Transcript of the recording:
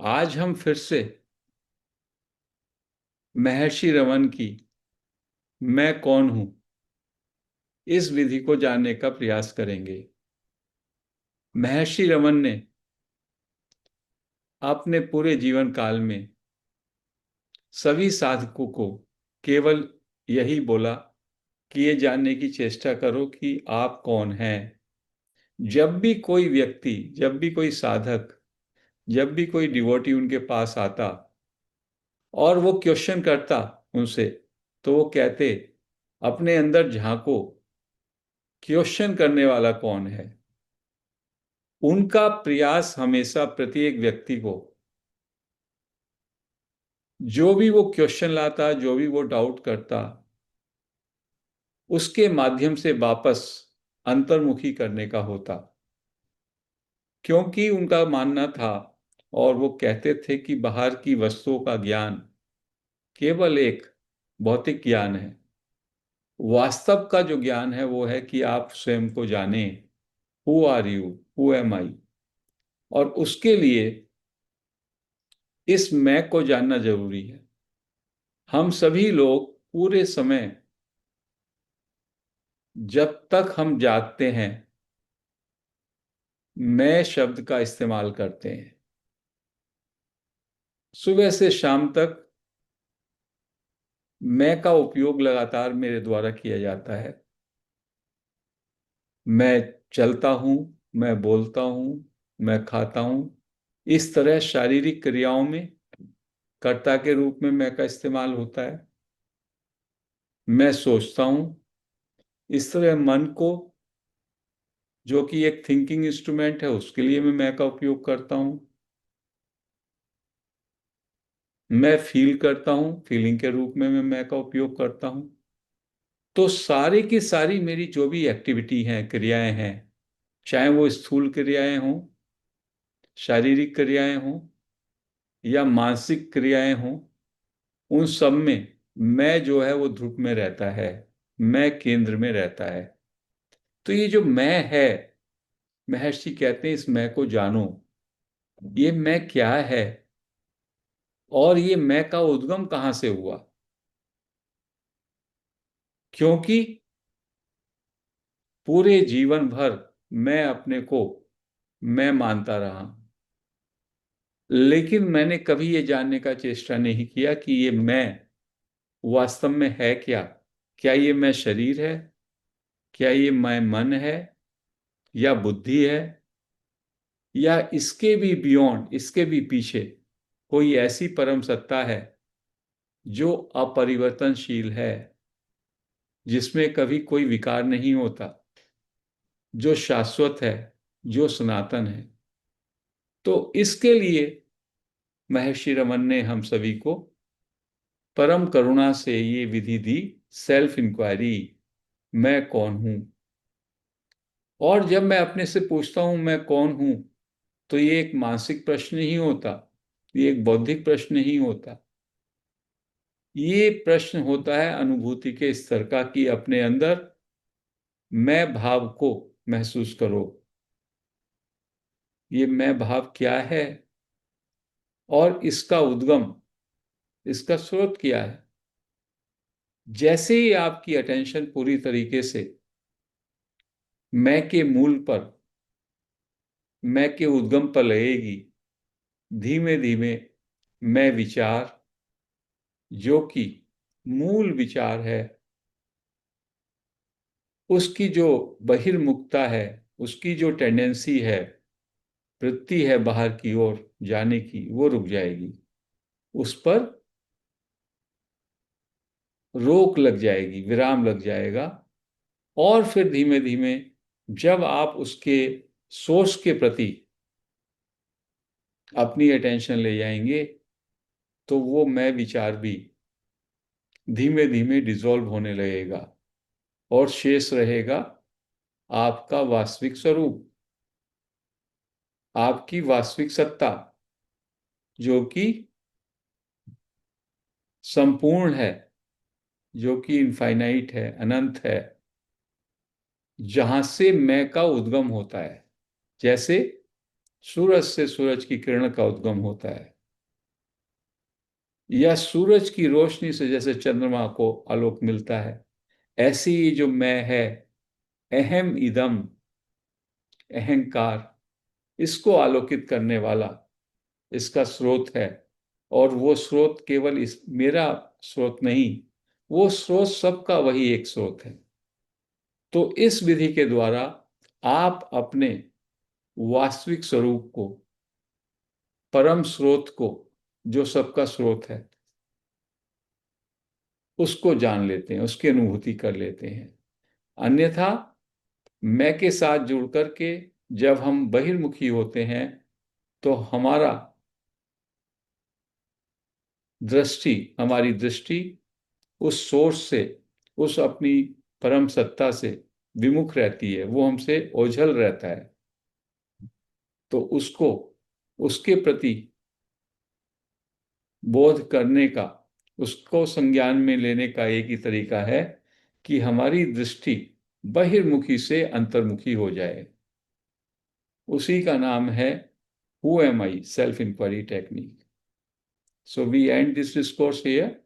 आज हम फिर से महर्षि रमन की मैं कौन हूं इस विधि को जानने का प्रयास करेंगे। महर्षि रमन ने अपने पूरे जीवन काल में सभी साधकों को केवल यही बोला कि ये जानने की चेष्टा करो कि आप कौन हैं। जब भी कोई व्यक्ति, जब भी कोई साधक, जब भी कोई डिवोटी उनके पास आता और वो क्वेश्चन करता उनसे, तो वो कहते, अपने अंदर झांको, क्वेश्चन करने वाला कौन है। उनका प्रयास हमेशा प्रत्येक व्यक्ति को, जो भी वो क्वेश्चन लाता, जो भी वो डाउट करता, उसके माध्यम से वापस अंतर्मुखी करने का होता। क्योंकि उनका मानना था और वो कहते थे कि बाहर की वस्तुओं का ज्ञान केवल एक भौतिक ज्ञान है। वास्तव का जो ज्ञान है वो है कि आप स्वयं को जानें, who are you, who am I. और उसके लिए इस मैं को जानना जरूरी है। हम सभी लोग पूरे समय, जब तक हम जागते हैं, मैं शब्द का इस्तेमाल करते हैं। सुबह से शाम तक मैं का उपयोग लगातार मेरे द्वारा किया जाता है। मैं चलता हूं, मैं बोलता हूं, मैं खाता हूं। इस तरह शारीरिक क्रियाओं में कर्ता के रूप में मैं का इस्तेमाल होता है। मैं सोचता हूं, इस तरह मन को, जो कि एक थिंकिंग इंस्ट्रूमेंट है, उसके लिए मैं का उपयोग करता हूं। मैं फील करता हूं, फीलिंग के रूप में मैं का उपयोग करता हूं। तो सारी की सारी मेरी जो भी एक्टिविटी हैं, क्रियाएं हैं, चाहे वो स्थूल क्रियाएं हों, शारीरिक क्रियाएं हों या मानसिक क्रियाएं हों, उन सब में मैं जो है वो ध्रुव में रहता है, मैं केंद्र में रहता है। तो ये जो मैं है, महर्षि कहते हैं इस मैं को जानो। ये मैं क्या है और ये मैं का उद्गम कहां से हुआ? क्योंकि पूरे जीवन भर मैं अपने को मैं मानता रहा, लेकिन मैंने कभी ये जानने का चेष्टा नहीं किया कि ये मैं वास्तव में है क्या। क्या ये मैं शरीर है? क्या ये मैं मन है या बुद्धि है, या इसके भी बियॉन्ड, इसके भी पीछे कोई ऐसी परम सत्ता है जो अपरिवर्तनशील है, जिसमें कभी कोई विकार नहीं होता, जो शाश्वत है, जो सनातन है। तो इसके लिए महर्षि रमन ने हम सभी को परम करुणा से ये विधि दी, सेल्फ इंक्वायरी, मैं कौन हूं। और जब मैं अपने से पूछता हूं मैं कौन हूं, तो ये एक मानसिक प्रश्न नहीं होता, ये एक बौद्धिक प्रश्न नहीं होता। ये प्रश्न होता है अनुभूति के स्तर का, कि अपने अंदर मैं भाव को महसूस करो। ये मैं भाव क्या है और इसका उद्गम, इसका स्रोत क्या है। जैसे ही आपकी अटेंशन पूरी तरीके से मैं के मूल पर, मैं के उद्गम पर लगेगी, धीमे धीमे मैं विचार, जो कि मूल विचार है, उसकी जो बहिर्मुखता है, उसकी जो टेंडेंसी है, वृत्ति है बाहर की ओर जाने की, वो रुक जाएगी। उस पर रोक लग जाएगी, विराम लग जाएगा। और फिर धीमे धीमे जब आप उसके सोर्स के प्रति अपनी अटेंशन ले जाएंगे, तो वो मैं विचार भी धीमे धीमे डिसॉल्व होने लगेगा और शेष रहेगा आपका वास्तविक स्वरूप, आपकी वास्तविक सत्ता, जो कि संपूर्ण है, जो कि इनफाइनाइट है, अनंत है, जहां से मैं का उद्गम होता है। जैसे सूरज से सूरज की किरण का उद्गम होता है, या सूरज की रोशनी से जैसे चंद्रमा को आलोक मिलता है, ऐसी ही जो मैं है, अहम इदम, अहंकार, इसको आलोकित करने वाला इसका स्रोत है। और वो स्रोत केवल इस मेरा स्रोत नहीं, वो स्रोत सबका वही एक स्रोत है। तो इस विधि के द्वारा आप अपने वास्तविक स्वरूप को, परम स्रोत को, जो सबका स्रोत है, उसको जान लेते हैं, उसकी अनुभूति कर लेते हैं। अन्यथा मैं के साथ जुड़ करके जब हम बहिर्मुखी होते हैं तो हमारी दृष्टि उस सोर्स से, उस अपनी परम सत्ता से विमुख रहती है, वो हमसे ओझल रहता है। तो उसको, उसके प्रति बोध करने का, उसको संज्ञान में लेने का एक ही तरीका है कि हमारी दृष्टि बहिर्मुखी से अंतर्मुखी हो जाए। उसी का नाम है who am I, self enquiry technique. So we end this discourse here.